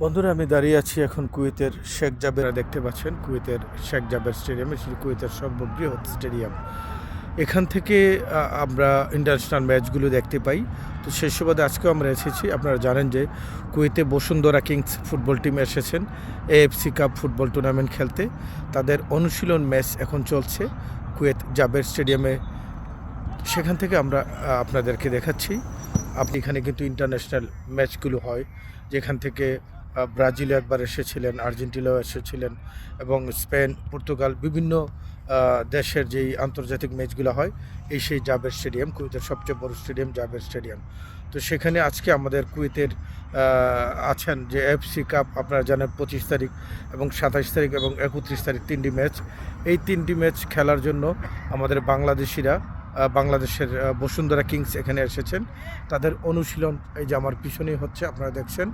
বন্ধুরা, আমি দাঁড়িয়ে আছি এখন কুয়েতের শেখ জাবের। দেখতে পাচ্ছেন কুয়েতের শেখ জাবের স্টেডিয়ামে, সেটি কুয়েতের সর্ববৃহৎ স্টেডিয়াম। এখান থেকে আমরা ইন্টারন্যাশনাল ম্যাচগুলো দেখতে পাই। তো সেই সুবাদে আজকেও আমরা এসেছি। আপনারা জানেন যে কুয়েতে বসুন্ধরা কিংস ফুটবল টিম এসেছেন এএফসি কাপ ফুটবল টুর্নামেন্ট খেলতে। তাদের অনুশীলন ম্যাচ এখন চলছে কুয়েত জাবের স্টেডিয়ামে। সেখান থেকে আমরা আপনাদেরকে দেখাচ্ছি। আপনি এখানে কিন্তু ইন্টারন্যাশনাল ম্যাচগুলো হয়, যেখান থেকে ব্রাজিলও একবার এসেছিলেন, আর্জেন্টিনাও এসেছিলেন এবং স্পেন, পর্তুগাল বিভিন্ন দেশের যেই আন্তর্জাতিক ম্যাচগুলো হয় এই সেই জাবের স্টেডিয়াম, কুয়েতের সবচেয়ে বড় স্টেডিয়াম জাবের স্টেডিয়াম। তো সেখানে আজকে আমাদের কুয়েতের আছেন যে এফসি কাপ, আপনারা জানেন 25 তারিখ এবং 27 তারিখ এবং 31 তারিখ তিনটি ম্যাচ। এই তিনটি ম্যাচ খেলার জন্য আমাদের বাংলাদেশিরা বাংলাদেশের বসুন্ধরা কিংস এখানে এসেছেন। তাদের অনুশীলন এই যে আমার পিছনেই হচ্ছে, আপনারা দেখছেন।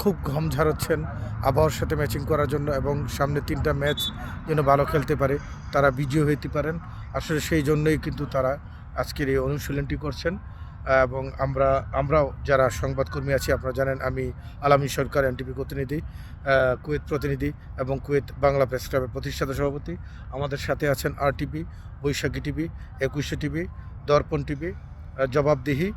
খুব ঘাম ঝাড়াচ্ছেন আবহাওয়ার সাথে ম্যাচিং করার জন্য এবং সামনে তিনটা ম্যাচ যেন ভালো খেলতে পারে, তারা বিজয়ী হইতে পারেন। আসলে সেই জন্যই কিন্তু তারা আজকের এই অনুশীলনটি করছেন। এবং আমরাও যারা সংবাদকর্মী আছি, আপনারা জানেন আমি আলামী সরকার এনটিভি প্রতিনিধি, কুয়েত প্রতিনিধি এবং কুয়েত বাংলা প্রেস ক্লাবের প্রতিষ্ঠাতা সভাপতি। আমাদের সাথে আছেন আরটিভি, বৈশাখী টিভি, 21 টিভি, দর্পণ টিভি, জবাবদিহি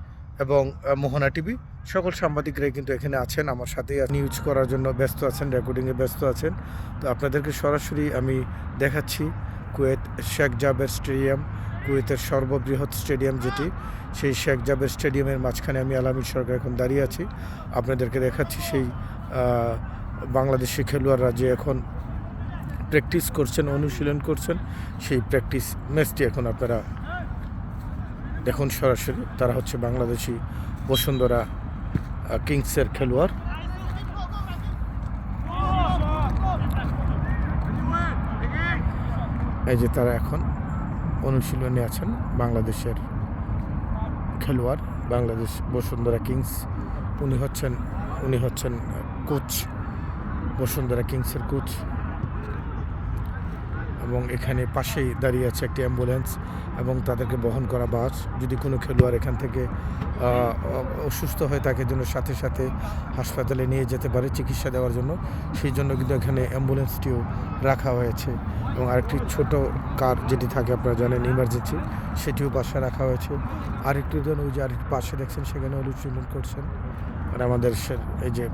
এবং মোহনা টিভি। সকল সাংবাদিকরাই কিন্তু এখানে আছেন, আমার সাথে নিউজ করার জন্য ব্যস্ত আছেন, রেকর্ডিংয়ে ব্যস্ত আছেন। তো আপনাদেরকে সরাসরি আমি দেখাচ্ছি কুয়েত শেখ জাবের স্টেডিয়াম, কুয়েতের সর্ববৃহৎ স্টেডিয়াম যেটি, সেই শেখ জাবের স্টেডিয়ামের মাঝখানে আমি আলামী সরকার এখন দাঁড়িয়ে আছি। আপনাদেরকে দেখাচ্ছি সেই বাংলাদেশি খেলোয়াড়রা যে এখন প্র্যাকটিস করছেন, অনুশীলন করছেন, সেই প্র্যাকটিস ম্যাচটি এখন আপনারা দেখুন সরাসরি। তারা হচ্ছে বাংলাদেশি বসুন্ধরা কিংসের খেলোয়াড়। এই যে তারা এখন অনুশীলনে আছেন, বাংলাদেশের খেলোয়াড়, বাংলাদেশ বসুন্ধরা কিংস। উনি হচ্ছেন কোচ, বসুন্ধরা কিংসের কোচ। এবং এখানে পাশেই দাঁড়িয়ে আছে একটি অ্যাম্বুলেন্স এবং তাদেরকে বহন করা বাস। যদি কোনো খেলোয়াড় এখান থেকে অসুস্থ হয় তাকে যেন সাথে সাথে হাসপাতালে নিয়ে যেতে পারে চিকিৎসা দেওয়ার জন্য, সেই জন্য কিন্তু এখানে অ্যাম্বুলেন্সটিও রাখা হয়েছে। এবং আরেকটি ছোট কার যেটি থাকে, আপনারা জানেন ইমার্জেন্সি, সেটিও পাশে রাখা হয়েছে। আরেকটি জন ওই যে আরেকটি পাশে দেখছেন, সেখানে অনুশীলন করছেন। আর আমাদের এই যে